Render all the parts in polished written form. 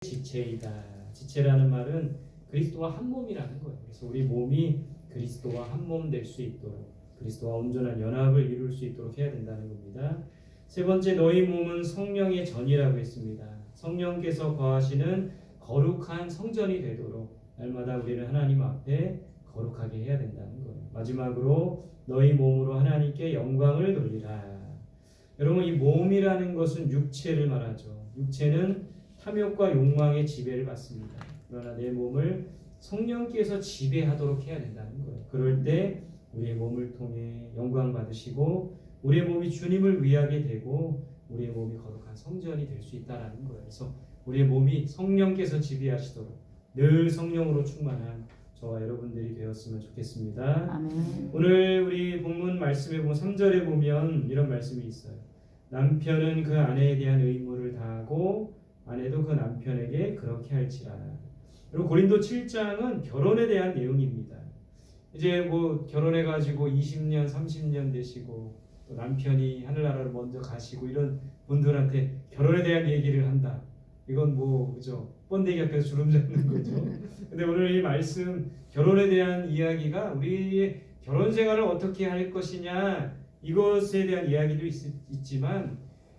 지체이다. 지체라는 말은 그리스도와 한 몸이라는 거예요. 그래서 우리 몸이 그리스도와 한 몸 될 수 있도록, 그리스도와 온전한 연합을 이룰 수 있도록 해야 된다는 겁니다. 세 번째, 너희 몸은 성령의 전이라고 했습니다. 성령께서 거하시는 거룩한 성전이 되도록 날마다 우리는 하나님 앞에 거룩하게 해야 된다는 거예요. 마지막으로 너희 몸으로 하나님께 영광을 돌리라. 여러분, 이 몸이라는 것은 육체를 말하죠. 육체는 탐욕과 욕망의 지배를 받습니다. 그러나 내 몸을 성령께서 지배하도록 해야 된다는 거예요. 그럴 때 우리의 몸을 통해 영광 받으시고 우리의 몸이 주님을 위하게 되고 우리의 몸이 거룩한 성전이 될 수 있다는 거예요. 그래서 우리의 몸이 성령께서 지배하시도록 늘 성령으로 충만한 저와 여러분들이 되었으면 좋겠습니다. 아멘. 오늘 우리 본문 말씀에 보면 3절에 보면 이런 말씀이 있어요. 남편은 그 아내에 대한 의무를 다하고 아내도 그 남편에게 그렇게 할지라. 그리고 고린도 7장은 결혼에 대한 내용입니다. 이제 뭐 결혼해가지고 20년, 30년 되시고 또 남편이 하늘나라로 먼저 가시고 이런 분들한테 결혼에 대한 얘기를 한다. 이건 뭐 그죠? 번데기 앞에서 주름 잡는 거죠. 근데 오늘 이 말씀 결혼에 대한 이야기가 우리의 결혼 생활을 어떻게 할 것이냐 이것에 대한 이야기도 있지만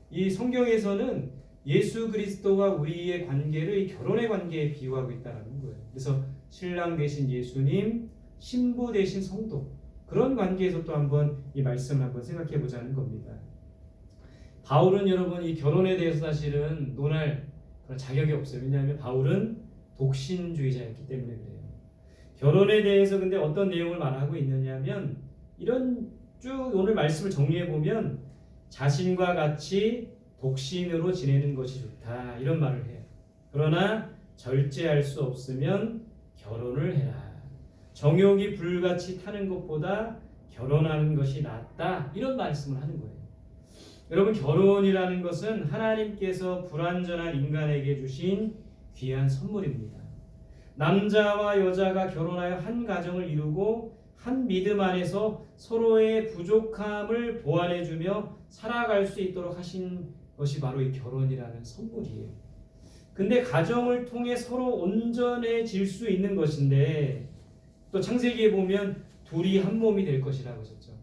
이 성경에서는 예수 그리스도와 우리의 관계를 이 결혼의 관계에 비유하고 있다는 거예요. 그래서 신랑 되신 예수님, 신부 되신 성도, 그런 관계에서 또 한번 이 말씀을 한번 생각해 보자는 겁니다. 바울은 여러분 이 결혼에 대해서 사실은 논할 그런 자격이 없어요. 왜냐하면 바울은 독신주의자였기 때문에 그래요. 결혼에 대해서 근데 어떤 내용을 말하고 있느냐면 이런 쭉 오늘 말씀을 정리해 보면 자신과 같이 독신으로 지내는 것이 좋다 이런 말을 해요. 그러나 절제할 수 없으면 결혼을 해라. 정욕이 불같이 타는 것보다 결혼하는 것이 낫다 이런 말씀을 하는 거예요. 여러분, 결혼이라는 것은 하나님께서 불완전한 인간에게 주신 귀한 선물입니다. 남자와 여자가 결혼하여 한 가정을 이루고 한 믿음 안에서 서로의 부족함을 보완해주며 살아갈 수 있도록 하신 것이 바로 이 결혼이라는 선물이에요. 근데 가정을 통해 서로 온전해질 수 있는 것인데 또 창세기에 보면 둘이 한 몸이 될 것이라고 하셨죠.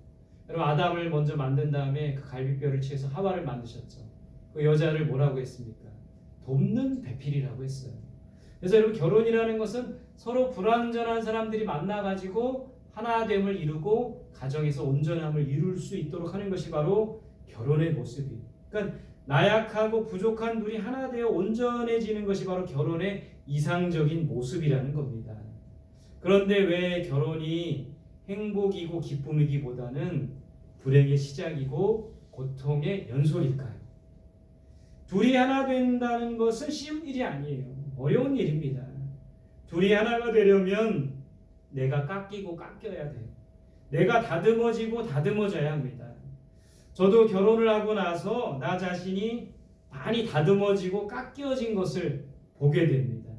여러분, 아담을 먼저 만든 다음에 그 갈비뼈를 취해서 하와를 만드셨죠. 그 여자를 뭐라고 했습니까? 돕는 배필이라고 했어요. 그래서 여러분, 결혼이라는 것은 서로 불완전한 사람들이 만나가지고 하나됨을 이루고 가정에서 온전함을 이룰 수 있도록 하는 것이 바로 결혼의 모습이에요. 그러니까 나약하고 부족한 둘이 하나 되어 온전해지는 것이 바로 결혼의 이상적인 모습이라는 겁니다. 그런데 왜 결혼이 행복이고 기쁨이기보다는 불행의 시작이고 고통의 연속일까요? 둘이 하나 된다는 것은 쉬운 일이 아니에요. 어려운 일입니다. 둘이 하나가 되려면 내가 깎이고 깎여야 돼요. 내가 다듬어지고 다듬어져야 합니다. 저도 결혼을 하고 나서 나 자신이 많이 다듬어지고 깎여진 것을 보게 됩니다.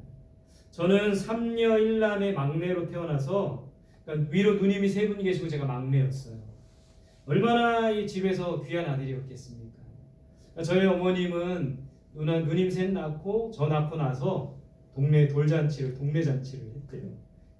저는 3녀 1남의 막내로 태어나서 그러니까 위로 누님이 세 분 계시고 제가 막내였어요. 얼마나 이 집에서 귀한 아들이었겠습니까? 그러니까 저희 어머님은 누님 셋 낳고 저 낳고 나서 동네 잔치를 했대요.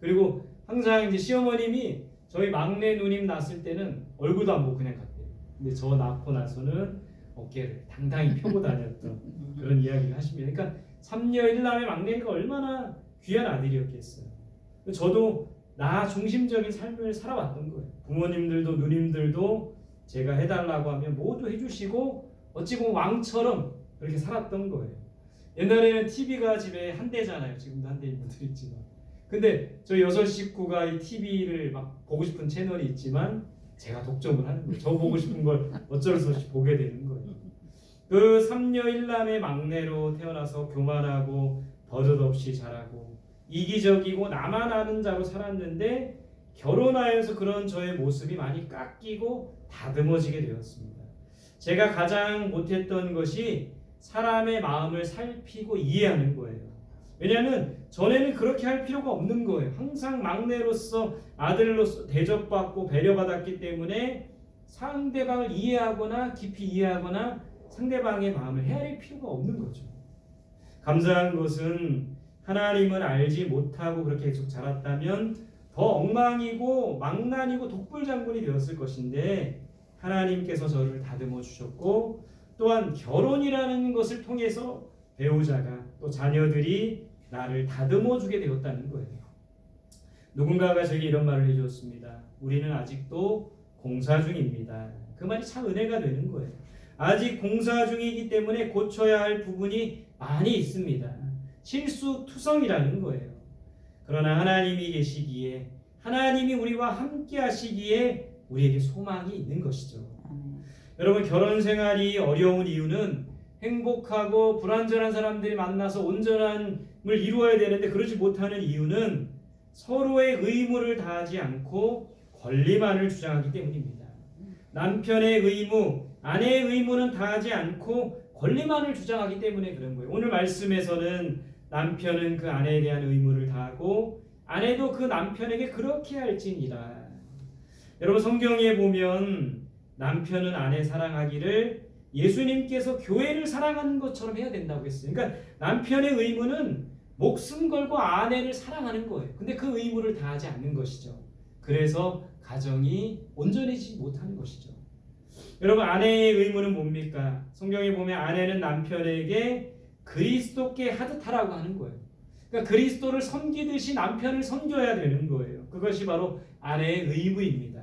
그리고 항상 이제 시어머님이 저희 막내 누님 낳았을 때는 얼굴도 안 보고 그냥 갔대요. 근데 저 낳고 나서는 어깨를 당당히 펴고 다녔던 그런 이야기를 하십니다. 그러니까 3녀 1남의 막내가 얼마나 귀한 아들이었겠어요. 저도 나 중심적인 삶을 살아왔던 거예요. 부모님들도 누님들도 제가 해달라고 하면 모두 해주시고 어찌 보면 왕처럼 그렇게 살았던 거예요. 옛날에는 TV가 집에 한 대잖아요. 지금도 한 대인 분들 있지만. 근데 저희 6 식구가 이 TV를 막 보고 싶은 채널이 있지만 제가 독점을 하는 거예요. 저 보고 싶은 걸 어쩔 수 없이 보게 되는 거예요. 그 3녀 1남의 막내로 태어나서 교만하고 버릇없이 자라고 이기적이고 나만 아는 자로 살았는데 결혼하여서 그런 저의 모습이 많이 깎이고 다듬어지게 되었습니다. 제가 가장 못했던 것이 사람의 마음을 살피고 이해하는 거예요. 왜냐하면 전에는 그렇게 할 필요가 없는 거예요. 항상 막내로서 아들로서 대접받고 배려받았기 때문에 상대방을 이해하거나 깊이 이해하거나 상대방의 마음을 헤아릴 필요가 없는 거죠. 감사한 것은 하나님을 알지 못하고 그렇게 계속 자랐다면 더 엉망이고 망난이고 독불장군이 되었을 것인데 하나님께서 저를 다듬어 주셨고 또한 결혼이라는 것을 통해서 배우자가 또 자녀들이 나를 다듬어 주게 되었다는 거예요. 누군가가 제게 이런 말을 해주었습니다. 우리는 아직도 공사 중입니다. 그 말이 참 은혜가 되는 거예요. 아직 공사 중이기 때문에 고쳐야 할 부분이 많이 있습니다. 실수투성이라는 거예요. 그러나 하나님이 계시기에 하나님이 우리와 함께 하시기에 우리에게 소망이 있는 것이죠. 여러분 결혼 생활이 어려운 이유는 행복하고 불완전한 사람들이 만나서 온전함을 이루어야 되는데 그러지 못하는 이유는 서로의 의무를 다하지 않고 권리만을 주장하기 때문입니다. 남편의 의무, 아내의 의무는 다하지 않고 권리만을 주장하기 때문에 그런 거예요. 오늘 말씀에서는 남편은 그 아내에 대한 의무를 다하고 아내도 그 남편에게 그렇게 할지니라. 여러분 성경에 보면 남편은 아내 사랑하기를 예수님께서 교회를 사랑하는 것처럼 해야 된다고 했어요. 그러니까 남편의 의무는 목숨 걸고 아내를 사랑하는 거예요. 근데 그 의무를 다하지 않는 것이죠. 그래서 가정이 온전해지지 못하는 것이죠. 여러분 아내의 의무는 뭡니까? 성경에 보면 아내는 남편에게 그리스도께 하듯하라고 하는 거예요. 그러니까 그리스도를 섬기듯이 남편을 섬겨야 되는 거예요. 그것이 바로 아내의 의무입니다.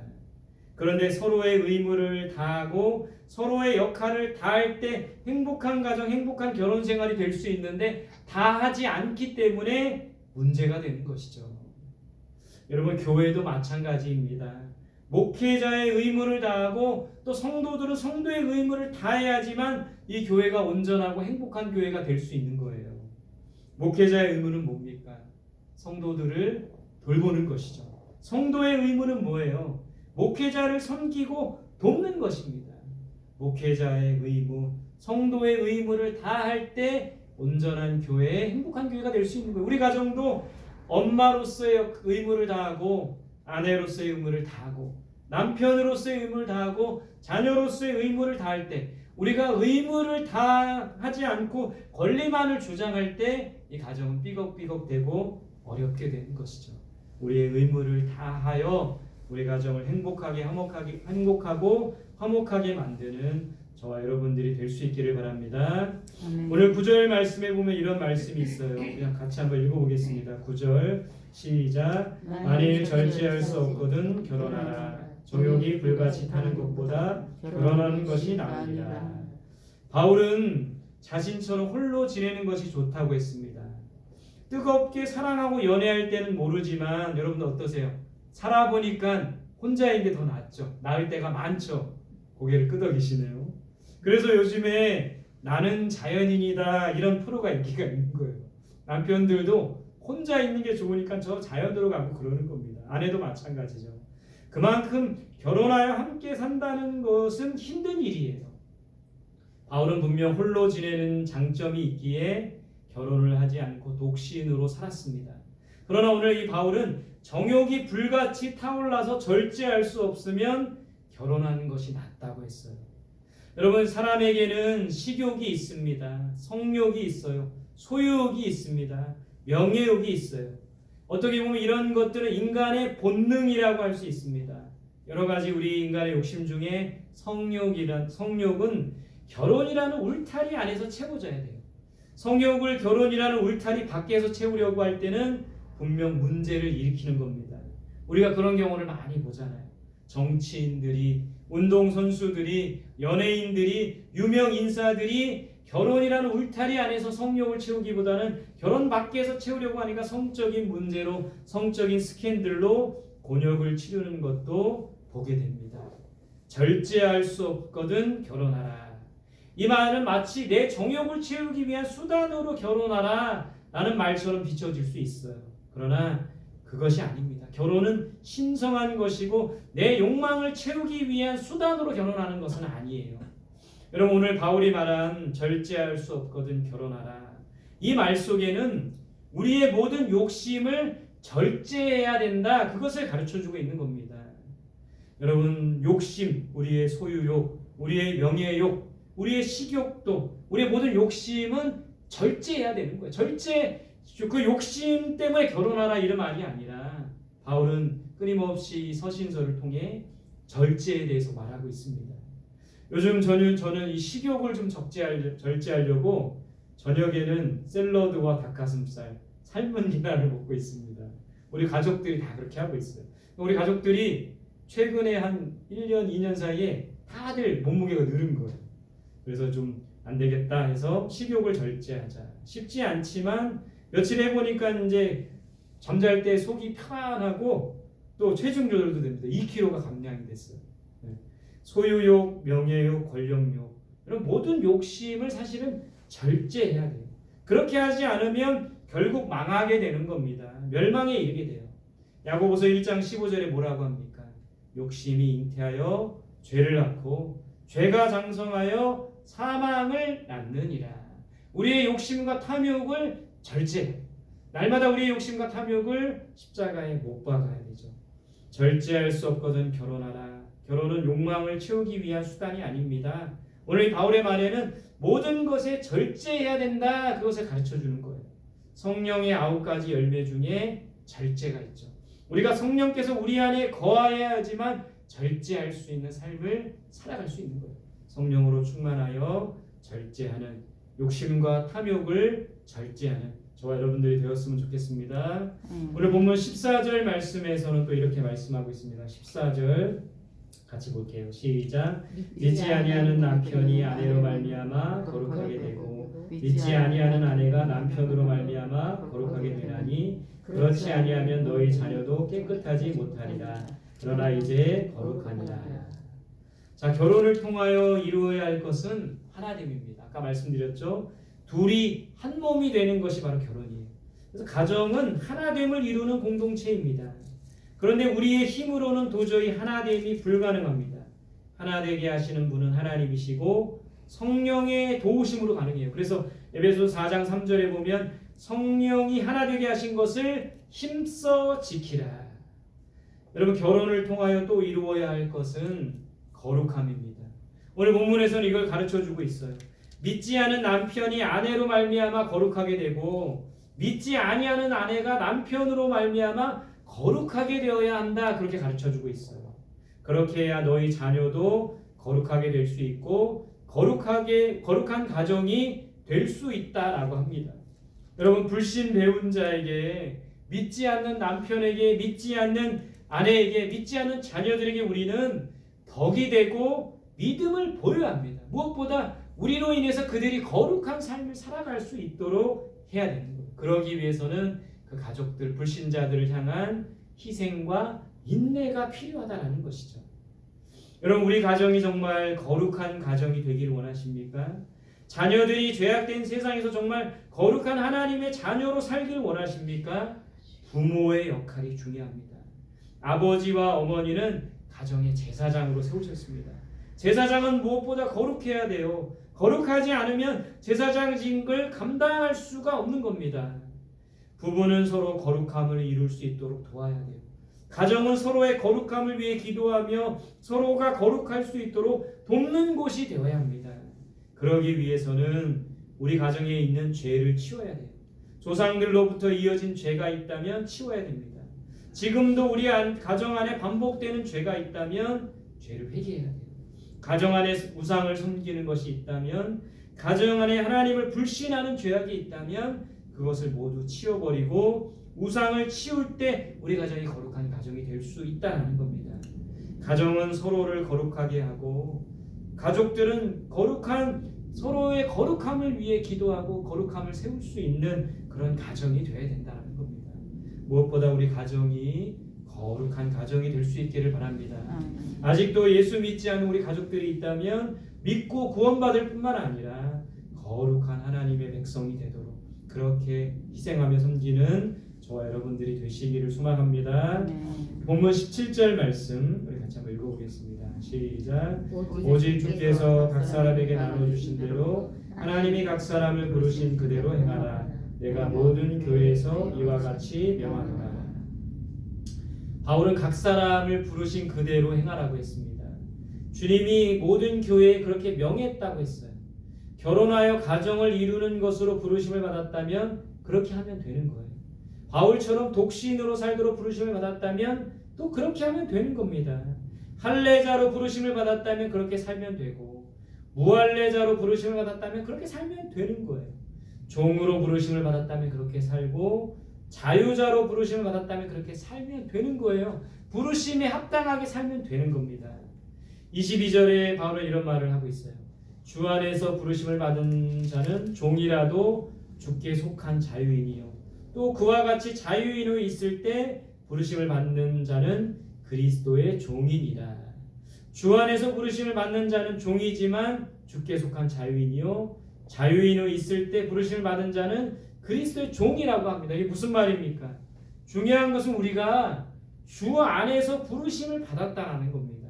그런데 서로의 의무를 다하고 서로의 역할을 다할 때 행복한 가정, 행복한 결혼 생활이 될 수 있는데 다하지 않기 때문에 문제가 되는 것이죠. 여러분 교회도 마찬가지입니다. 목회자의 의무를 다하고 또 성도들은 성도의 의무를 다해야지만 이 교회가 온전하고 행복한 교회가 될 수 있는 거예요. 목회자의 의무는 뭡니까? 성도들을 돌보는 것이죠. 성도의 의무는 뭐예요? 목회자를 섬기고 돕는 것입니다. 목회자의 의무, 성도의 의무를 다할 때 온전한 교회, 행복한 교회가 될 수 있는 거예요. 우리 가정도 엄마로서의 의무를 다하고 아내로서의 의무를 다하고 남편으로서의 의무를 다하고 자녀로서의 의무를 다할 때 우리가 의무를 다하지 않고 권리만을 주장할 때 이 가정은 삐걱삐걱되고 어렵게 되는 것이죠. 우리의 의무를 다하여 우리 가정을 행복하고 화목하게 만드는 저와 여러분들이 될 수 있기를 바랍니다. 오늘 9절 말씀에 보면 이런 말씀이 있어요. 그냥 같이 한번 읽어보겠습니다. 9절 시작. 만일 절제할 수 없거든 결혼하라. 정욕이 불같이 타는 것보다 결혼하는 것이 나으니라. 바울은 자신처럼 홀로 지내는 것이 좋다고 했습니다. 뜨겁게 사랑하고 연애할 때는 모르지만 여러분들 어떠세요? 살아보니까 혼자인 게 더 낫죠. 나을 때가 많죠. 고개를 끄덕이시네요. 그래서 요즘에 나는 자연인이다 이런 프로가 인기가 있는 거예요. 남편들도 혼자 있는 게 좋으니까 저 자연으로 가고 그러는 겁니다. 아내도 마찬가지죠. 그만큼 결혼하여 함께 산다는 것은 힘든 일이에요. 바울은 분명 홀로 지내는 장점이 있기에 결혼을 하지 않고 독신으로 살았습니다. 그러나 오늘 이 바울은 정욕이 불같이 타올라서 절제할 수 없으면 결혼하는 것이 낫다고 했어요. 여러분 사람에게는 식욕이 있습니다. 성욕이 있어요. 소유욕이 있습니다. 명예욕이 있어요. 어떻게 보면 이런 것들은 인간의 본능이라고 할 수 있습니다. 여러 가지 우리 인간의 욕심 중에 성욕은 결혼이라는 울타리 안에서 채워져야 돼요. 성욕을 결혼이라는 울타리 밖에서 채우려고 할 때는 분명 문제를 일으키는 겁니다. 우리가 그런 경우를 많이 보잖아요. 정치인들이, 운동선수들이, 연예인들이, 유명 인사들이 결혼이라는 울타리 안에서 성욕을 채우기보다는 결혼 밖에서 채우려고 하니까 성적인 문제로, 성적인 스캔들로 곤욕을 치르는 것도 보게 됩니다. 절제할 수 없거든 결혼하라. 이 말은 마치 내 정욕을 채우기 위한 수단으로 결혼하라 라는 말처럼 비춰질 수 있어요. 그러나 그것이 아닙니다. 결혼은 신성한 것이고 내 욕망을 채우기 위한 수단으로 결혼하는 것은 아니에요. 여러분 오늘 바울이 말한 절제할 수 없거든 결혼하라. 이 말 속에는 우리의 모든 욕심을 절제해야 된다. 그것을 가르쳐주고 있는 겁니다. 여러분 욕심, 우리의 소유욕, 우리의 명예욕, 우리의 식욕도, 우리의 모든 욕심은 절제해야 되는 거예요. 그 욕심 때문에 결혼하라 이런 말이 아니라 바울은 끊임없이 서신서를 통해 절제에 대해서 말하고 있습니다. 요즘 저는 이 식욕을 좀 절제하려고 저녁에는 샐러드와 닭가슴살, 삶은 계란을 먹고 있습니다. 우리 가족들이 다 그렇게 하고 있어요. 우리 가족들이 최근에 한 1년, 2년 사이에 다들 몸무게가 늘은 거예요. 그래서 좀 안 되겠다 해서 식욕을 절제하자. 쉽지 않지만 며칠 해보니까 이제 잠잘 때 속이 편안하고 또 체중 조절도 됩니다. 2kg가 감량이 됐어요. 소유욕, 명예욕, 권력욕 이런 모든 욕심을 사실은 절제해야 돼요. 그렇게 하지 않으면 결국 망하게 되는 겁니다. 멸망에 이르게 돼요. 야고보서 1장 15절에 뭐라고 합니까? 욕심이 잉태하여 죄를 낳고 죄가 장성하여 사망을 낳느니라. 우리의 욕심과 탐욕을 절제. 날마다 우리의 욕심과 탐욕을 십자가에 못 박아야 되죠. 절제할 수 없거든 결혼하라. 결혼은 욕망을 채우기 위한 수단이 아닙니다. 오늘 바울의 말에는 모든 것에 절제해야 된다. 그것을 가르쳐주는 거예요. 성령의 9가지 열매 중에 절제가 있죠. 우리가 성령께서 우리 안에 거하여야지만 절제할 수 있는 삶을 살아갈 수 있는 거예요. 성령으로 충만하여 절제하는, 욕심과 탐욕을 절제하는 저와 여러분들이 되었으면 좋겠습니다. 오늘 본문 14절 말씀에서는 또 이렇게 말씀하고 있습니다. 14절 같이 볼게요. 시작. 믿지 아니하는 남편이 아내로 말미암아 거룩하게 되고 믿지 아니하는 아내가 남편으로 말미암아 거룩하게 되나니 그렇지 아니하면 너희 자녀도 깨끗하지 못하리라. 그러나 이제 거룩하니라. 자, 결혼을 통하여 이루어야 할 것은 하나님입니다. 아까 말씀드렸죠. 둘이 한 몸이 되는 것이 바로 결혼이에요. 그래서 가정은 하나됨을 이루는 공동체입니다. 그런데 우리의 힘으로는 도저히 하나됨이 불가능합니다. 하나되게 하시는 분은 하나님이시고 성령의 도우심으로 가능해요. 그래서 에베소서 4장 3절에 보면 성령이 하나되게 하신 것을 힘써 지키라. 여러분, 결혼을 통하여 또 이루어야 할 것은 거룩함입니다. 오늘 본문에서는 이걸 가르쳐주고 있어요. 믿지 않은 남편이 아내로 말미암아 거룩하게 되고 믿지 아니하는 아내가 남편으로 말미암아 거룩하게 되어야 한다. 그렇게 가르쳐주고 있어요. 그렇게 해야 너희 자녀도 거룩하게 될 수 있고 거룩한 가정이 될 수 있다라고 합니다. 여러분, 불신 배운 자에게, 믿지 않는 남편에게, 믿지 않는 아내에게, 믿지 않는 자녀들에게 우리는 덕이 되고 믿음을 보여야 합니다. 무엇보다 우리로 인해서 그들이 거룩한 삶을 살아갈 수 있도록 해야 되는 거예요. 그러기 위해서는 그 가족들, 불신자들을 향한 희생과 인내가 필요하다는 것이죠. 여러분, 우리 가정이 정말 거룩한 가정이 되기를 원하십니까? 자녀들이 죄악된 세상에서 정말 거룩한 하나님의 자녀로 살기를 원하십니까? 부모의 역할이 중요합니다. 아버지와 어머니는 가정의 제사장으로 세우셨습니다. 제사장은 무엇보다 거룩해야 돼요. 거룩하지 않으면 제사장직을 감당할 수가 없는 겁니다. 부부는 서로 거룩함을 이룰 수 있도록 도와야 돼요. 가정은 서로의 거룩함을 위해 기도하며 서로가 거룩할 수 있도록 돕는 곳이 되어야 합니다. 그러기 위해서는 우리 가정에 있는 죄를 치워야 돼요. 조상들로부터 이어진 죄가 있다면 치워야 됩니다. 지금도 우리 가정 안에 반복되는 죄가 있다면 죄를 회개해야 돼요. 가정 안에 우상을 섬기는 것이 있다면, 가정 안에 하나님을 불신하는 죄악이 있다면 그것을 모두 치워버리고 우상을 치울 때 우리 가정이 거룩한 가정이 될 수 있다는 겁니다. 가정은 서로를 거룩하게 하고 가족들은 서로의 거룩함을 위해 기도하고 거룩함을 세울 수 있는 그런 가정이 되어야 된다는 겁니다. 무엇보다 우리 가정이 거룩한 가정이 될 수 있기를 바랍니다. 아직도 예수 믿지 않는 우리 가족들이 있다면 믿고 구원받을 뿐만 아니라 거룩한 하나님의 백성이 되도록 그렇게 희생하며 섬기는 저와 여러분들이 되시기를 소망합니다. 본문 17절 말씀 우리 같이 한번 읽어보겠습니다. 시작. 오직 주께서 각 사람에게 나눠주신 대로 하나님이 각 사람을 부르신 그대로 행하라. 내가 모든 교회에서 이와 같이 명하노라. 바울은 각 사람을 부르신 그대로 행하라고 했습니다. 주님이 모든 교회에 그렇게 명했다고 했어요. 결혼하여 가정을 이루는 것으로 부르심을 받았다면 그렇게 하면 되는 거예요. 바울처럼 독신으로 살도록 부르심을 받았다면 또 그렇게 하면 되는 겁니다. 할례자로 부르심을 받았다면 그렇게 살면 되고, 무할례자로 부르심을 받았다면 그렇게 살면 되는 거예요. 종으로 부르심을 받았다면 그렇게 살고, 자유자로 부르심을 받았다면 그렇게 살면 되는 거예요. 부르심에 합당하게 살면 되는 겁니다. 22절에 바울은 이런 말을 하고 있어요. 주 안에서 부르심을 받은 자는 종이라도 주께 속한 자유인이요, 또 그와 같이 자유인으로 있을 때 부르심을 받는 자는 그리스도의 종이니라. 주 안에서 부르심을 받는 자는 종이지만 주께 속한 자유인이요, 자유인으로 있을 때 부르심을 받은 자는 그리스도의 종이라고 합니다. 이게 무슨 말입니까? 중요한 것은 우리가 주 안에서 부르심을 받았다는 겁니다.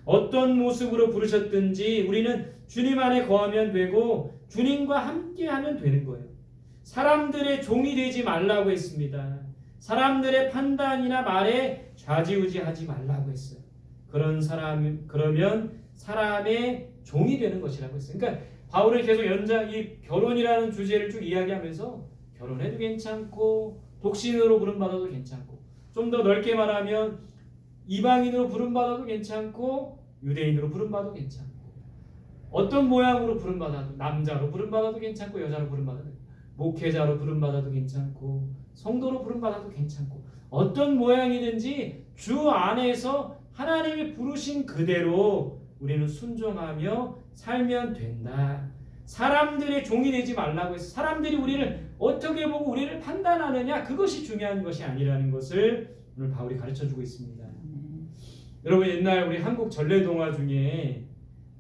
어떤 모습으로 부르셨든지 우리는 주님 안에 거하면 되고 주님과 함께하면 되는 거예요. 사람들의 종이 되지 말라고 했습니다. 사람들의 판단이나 말에 좌지우지하지 말라고 했어요. 그러면 사람의 종이 되는 것이라고 했어요. 그러니까 바울은 계속 이 결혼이라는 주제를 쭉 이야기하면서 결혼해도 괜찮고 독신으로 부름받아도 괜찮고, 좀 더 넓게 말하면 이방인으로 부름받아도 괜찮고 유대인으로 부름받아도 괜찮고, 어떤 모양으로 부름받아도, 남자로 부름받아도 괜찮고 여자로 부름받아도, 목회자로 부름받아도 괜찮고 성도로 부름받아도 괜찮고, 어떤 모양이든지 주 안에서 하나님이 부르신 그대로 우리는 순종하며 살면 된다. 사람들의 종이 되지 말라고 해서 사람들이 우리를 어떻게 보고 우리를 판단하느냐, 그것이 중요한 것이 아니라는 것을 오늘 바울이 가르쳐주고 있습니다. 여러분, 옛날 우리 한국 전래동화 중에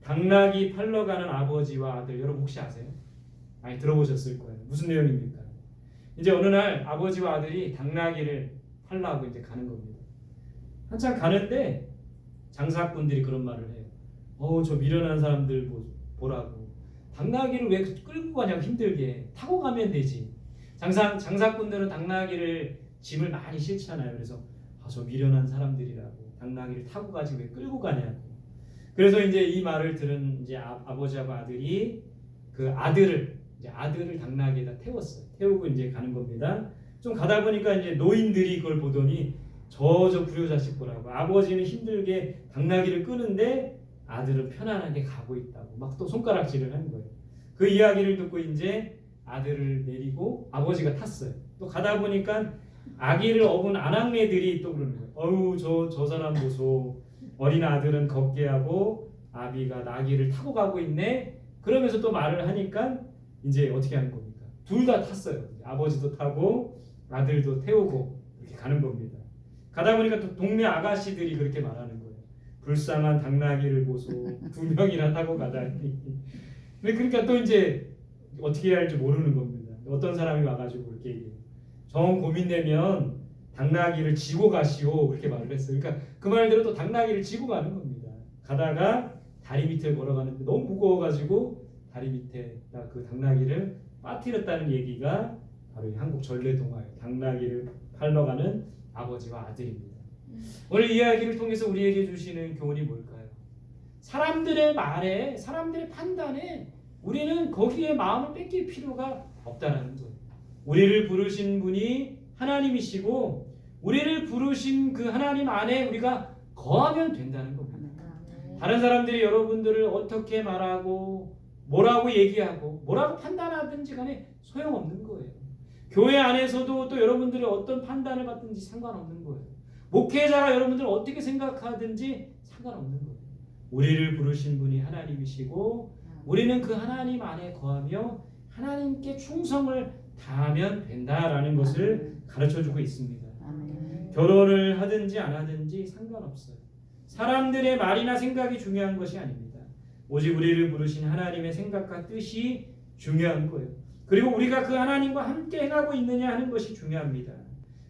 당나귀 팔러 가는 아버지와 아들, 여러분 혹시 아세요? 많이 들어보셨을 거예요. 무슨 내용입니까? 이제 어느 날 아버지와 아들이 당나귀를 팔려고 이제 가는 겁니다. 한참 가는데 장사꾼들이 그런 말을 해요. 저 미련한 사람들 보라고. 당나귀를 왜 끌고 가냐고, 힘들게. 타고 가면 되지. 장사꾼들은 당나귀를 짐을 많이 실잖아요. 그래서 저 미련한 사람들이라고 당나귀를 타고 가지 왜 끌고 가냐고. 그래서 이제 이 말을 들은 이제 아버지하고 아들이 그 아들을 당나귀에다 태웠어요. 태우고 이제 가는 겁니다. 좀 가다 보니까 이제 노인들이 그걸 보더니 저 불효자식 보라고. 아버지는 힘들게 당나귀를 끄는데 아들은 편안하게 가고 있다고 막 또 손가락질을 하는 거예요. 그 이야기를 듣고 이제 아들을 내리고 아버지가 탔어요. 또 가다 보니까 아기를 업은 아낙네들이 또 그러는 거예요. 어우 저 사람 보소. 어린 아들은 걷게 하고 아비가 나귀를 타고 가고 있네. 그러면서 또 말을 하니까 이제 어떻게 하는 겁니까? 둘 다 탔어요. 아버지도 타고 아들도 태우고 이렇게 가는 겁니다. 가다 보니까 또 동네 아가씨들이 그렇게 말하는 거예요. 불쌍한 당나귀를 보소. 2명이나 타고 가다니. 그러니까 또 이제 어떻게 해야 할지 모르는 겁니다. 어떤 사람이 와가지고 그렇게 얘기해요. 정 고민되면 당나귀를 지고 가시오, 그렇게 말을 했어요. 그러니까 그 말대로 또 당나귀를 지고 가는 겁니다. 가다가 다리 밑을 걸어가는데 너무 무거워가지고 다리 밑에다 그 당나귀를 빠뜨렸다는 얘기가 바로 이 한국 전래동화예요. 당나귀를 팔러 가는 아버지와 아들입니다. 오늘 이 이야기를 통해서 우리에게 주시는 교훈이 뭘까요? 사람들의 말에, 사람들의 판단에 우리는 거기에 마음을 뺏길 필요가 없다는 거예요. 우리를 부르신 분이 하나님이시고 우리를 부르신 그 하나님 안에 우리가 거하면 된다는 겁니다. 다른 사람들이 여러분들을 어떻게 말하고 뭐라고 얘기하고 뭐라고 판단하든지 간에 소용없는 거예요. 교회 안에서도 또 여러분들이 어떤 판단을 받든지 상관없는 거예요. 목회자가 여러분들을 어떻게 생각하든지 상관없는 거예요. 우리를 부르신 분이 하나님이시고 우리는 그 하나님 안에 거하며 하나님께 충성을 다하면 된다라는 것을 가르쳐주고 있습니다. 결혼을 하든지 안 하든지 상관없어요. 사람들의 말이나 생각이 중요한 것이 아닙니다. 오직 우리를 부르신 하나님의 생각과 뜻이 중요한 거예요. 그리고 우리가 그 하나님과 함께 행하고 있느냐 하는 것이 중요합니다.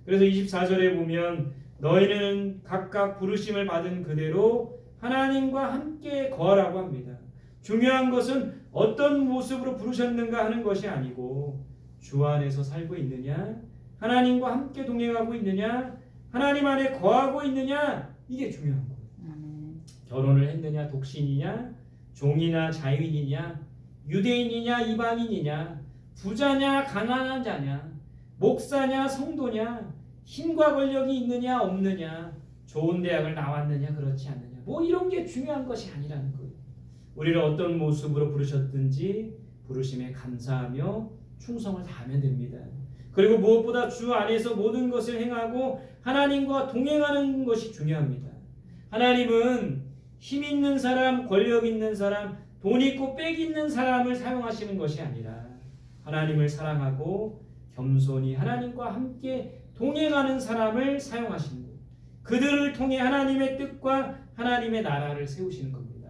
그래서 24절에 보면 너희는 각각 부르심을 받은 그대로 하나님과 함께 거하라고 합니다. 중요한 것은 어떤 모습으로 부르셨는가 하는 것이 아니고 주 안에서 살고 있느냐, 하나님과 함께 동행하고 있느냐, 하나님 안에 거하고 있느냐, 이게 중요한 거예요. 결혼을 했느냐, 독신이냐, 종이나 자유인이냐, 유대인이냐 이방인이냐, 부자냐 가난한 자냐, 목사냐 성도냐, 힘과 권력이 있느냐 없느냐, 좋은 대학을 나왔느냐 그렇지 않느냐, 뭐 이런 게 중요한 것이 아니라는 거예요. 우리를 어떤 모습으로 부르셨든지 부르심에 감사하며 충성을 다하면 됩니다. 그리고 무엇보다 주 안에서 모든 것을 행하고 하나님과 동행하는 것이 중요합니다. 하나님은 힘 있는 사람, 권력 있는 사람, 돈 있고 빽 있는 사람을 사용하시는 것이 아니라 하나님을 사랑하고 겸손히 하나님과 함께 동행하는 사람을 사용하시는 거예요. 그들을 통해 하나님의 뜻과 하나님의 나라를 세우시는 겁니다.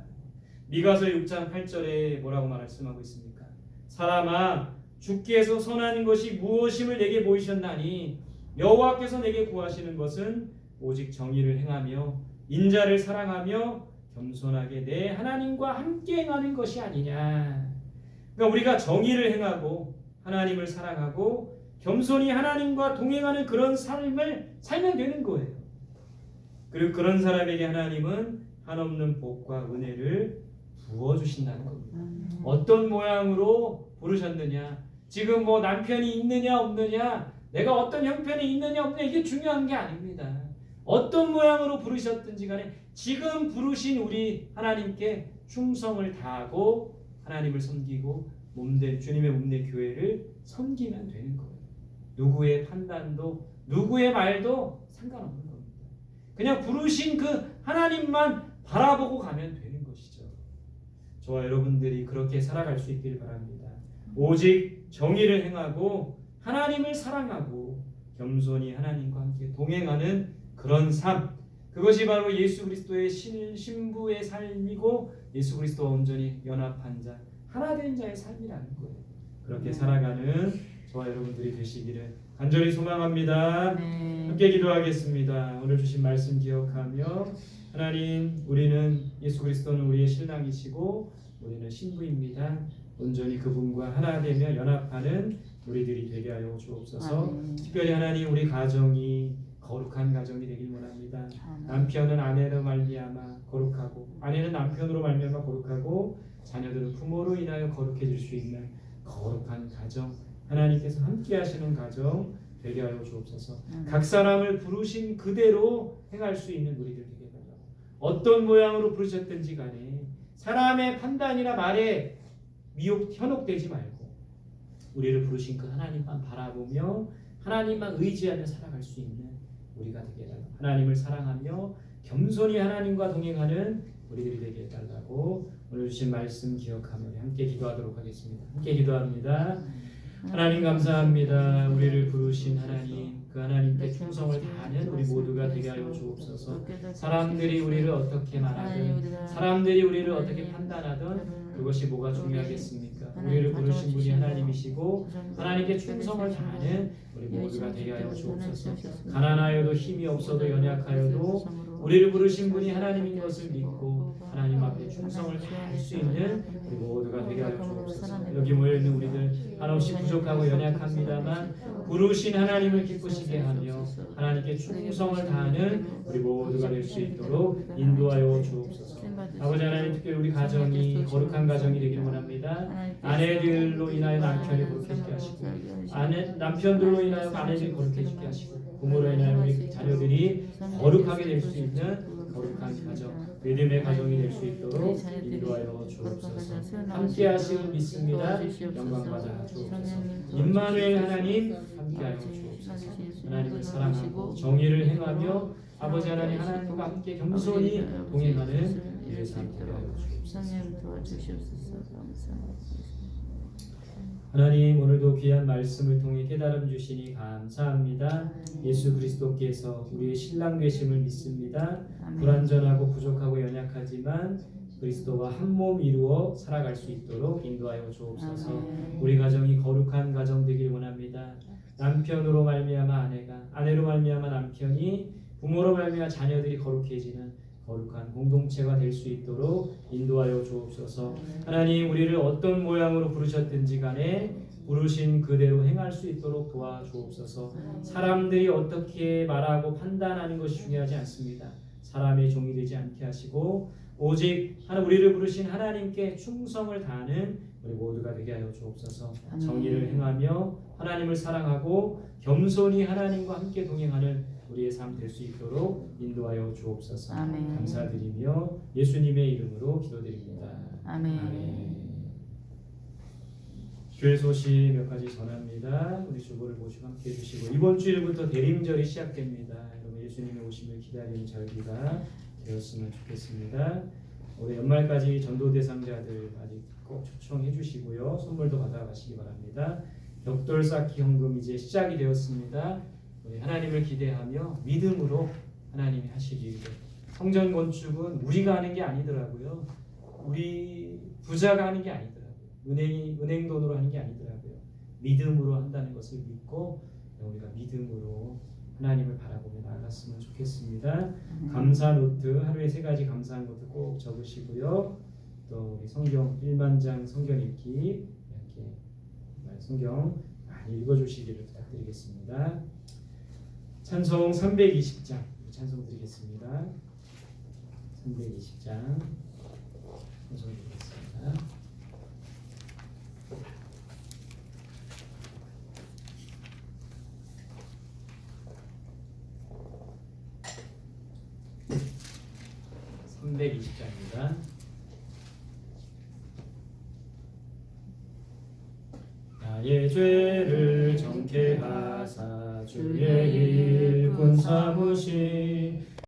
미가서 6장 8절에 뭐라고 말씀하고 있습니까? 사람아, 주께서 선한 것이 무엇임을 내게 보이셨나니 여호와께서 내게 구하시는 것은 오직 정의를 행하며 인자를 사랑하며 겸손하게 내 하나님과 함께 행하는 것이 아니냐. 그러니까 우리가 정의를 행하고 하나님을 사랑하고 겸손히 하나님과 동행하는 그런 삶을 살면 되는 거예요. 그리고 그런 사람에게 하나님은 한없는 복과 은혜를 부어주신다는 겁니다. 어떤 모양으로 부르셨느냐, 지금 뭐 남편이 있느냐 없느냐, 내가 어떤 형편이 있느냐 없느냐, 이게 중요한 게 아닙니다. 어떤 모양으로 부르셨든지 간에 지금 부르신 우리 하나님께 충성을 다하고 하나님을 섬기고 몸된 주님의 몸된 교회를 섬기면 되는 거예요. 누구의 판단도 누구의 말도 상관없는 겁니다. 그냥 부르신 그 하나님만 바라보고 가면 되는 것이죠. 저와 여러분들이 그렇게 살아갈 수 있기를 바랍니다. 오직 정의를 행하고 하나님을 사랑하고 겸손히 하나님과 함께 동행하는 그런 삶, 그것이 바로 예수 그리스도의 신부의 삶이고 예수 그리스도와 온전히 연합한 자, 하나 된 자의 삶이라는 거예요. 그렇게 살아가는 저와 여러분들이 되시기를 간절히 소망합니다. 함께 기도하겠습니다. 오늘 주신 말씀 기억하며 하나님, 우리는 예수 그리스도는 우리의 신랑이시고 우리는 신부입니다. 온전히 그분과 하나 되며 연합하는 우리들이 되게 하여 주옵소서. 특별히 하나님, 우리 가정이 거룩한 가정이 되길 원합니다. 남편은 아내로 말미암아 거룩하고 아내는 남편으로 말미암아 거룩하고 자녀들은 부모로 인하여 거룩해질 수 있는 거룩한 가정, 하나님께서 함께 하시는 가정 되게 하여 주옵소서. 각 사람을 부르신 그대로 행할 수 있는 우리들 되게 달라고. 어떤 모양으로 부르셨든지 간에 사람의 판단이나 말에 현혹되지 말고 우리를 부르신 그 하나님만 바라보며 하나님만 의지하며 살아갈 수 있는 우리가 되게 해달라고. 하나님을 사랑하며 겸손히 하나님과 동행하는 우리들이 되게 해달라고. 오늘 주신 말씀 기억하며 함께 기도하도록 하겠습니다. 함께 기도합니다. 하나님 감사합니다. 우리를 부르신 하나님, 그 하나님께 충성을 다하는 우리 모두가 되게 하여 주옵소서. 사람들이 우리를 어떻게 말하든, 사람들이 우리를 어떻게 판단하든 그것이 뭐가 중요하겠습니까? 우리를 부르신 분이 하나님이시고 하나님께 충성을 다하는 우리 모두가 되게 하여 주옵소서. 가난하여도 힘이 없어도 연약하여도 우리를 부르신 분이 하나님인 것을 믿고 하나님 앞에 충성을 다할 수 있는 우리 모두가 되게 하여 주옵소서. 여기 모여있는 우리들 한없이 부족하고 연약합니다만 부르신 하나님을 기쁘시게 하며 하나님께 충성을 다하는 우리 모두가 될 수 있도록 인도하여 주옵소서. 아버지 하나님, 특별히 우리 가정이 거룩한 가정이 되길 원합니다. 아내들로 인하여 남편이 거룩해지게 하시고 남편들로 인하여 아내들이 거룩해지게 하시고 부모로 인하여 우리 자녀들이 거룩하게 될 수 있는 거룩한 가정, 믿음의 가정이 될 수 있도록 인도하여 주옵소서. 함께 하시고 믿습니다. 영광받아 주옵소서. 임마누엘 하나님 함께하여 주옵소서. 하나님을 사랑하고 정의를 행하며 아버지 하나님, 하나님과 함께 겸손히 동행하는 우리의 삶 되게 하여 주옵소서. 하나님, 오늘도 귀한 말씀을 통해 깨달음 주시니 감사합니다. 예수 그리스도께서 우리의 신랑 되심을 믿습니다. 불완전하고 부족하고 연약하지만 그리스도와 한 몸 이루어 살아갈 수 있도록 인도하여 주옵소서. 우리 가정이 거룩한 가정 되길 원합니다. 남편으로 말미암아 아내가, 아내로 말미암아 남편이, 부모로 말미암아 자녀들이 거룩해지는 거룩한 공동체가 될 수 있도록 인도하여 주옵소서. 하나님, 우리를 어떤 모양으로 부르셨든지 간에 부르신 그대로 행할 수 있도록 도와주옵소서. 사람들이 어떻게 말하고 판단하는 것이 중요하지 않습니다. 사람의 종이 되지 않게 하시고 오직 우리를 부르신 하나님께 충성을 다하는 우리 모두가 되게 하여 주옵소서. 아멘. 정의를 행하며 하나님을 사랑하고 겸손히 하나님과 함께 동행하는 우리의 삶 될 수 있도록 인도하여 주옵소서. 아멘. 감사드리며 예수님의 이름으로 기도드립니다. 아멘. 교회 소식 몇 가지 전합니다. 우리 주보를 보시고 함께 해주시고 이번 주일부터 대림절이 시작됩니다. 여러분 예수님의 오심을 기다리는 절기가 되었으면 좋겠습니다. 올해 연말까지 전도 대상자들 아직 꼭 초청해 주시고요. 선물도 받아가시기 바랍니다. 벽돌 쌓기 헌금 이제 시작이 되었습니다. 우리 하나님을 기대하며 믿음으로 하나님이 하실 일을. 성전 건축은 우리가 하는 게 아니더라고요. 우리 부자가 하는 게 아니더라고요. 은행 돈으로 하는 게 아니더라고요. 믿음으로 한다는 것을 믿고 우리가 믿음으로 하나님을 바라보며 나아갔으면 좋겠습니다. 감사 노트 하루에 3가지 감사한 것도 꼭 적으시고요. 또 우리 성경 1만장 성경 읽기 이렇게 성경 많이 읽어주시기를 부탁드리겠습니다. 찬송 320장 찬송 드리겠습니다. 320장 찬송 드리겠습니다. (320장입니다) 나의 죄를 정케 하사 주의 일꾼 삼으신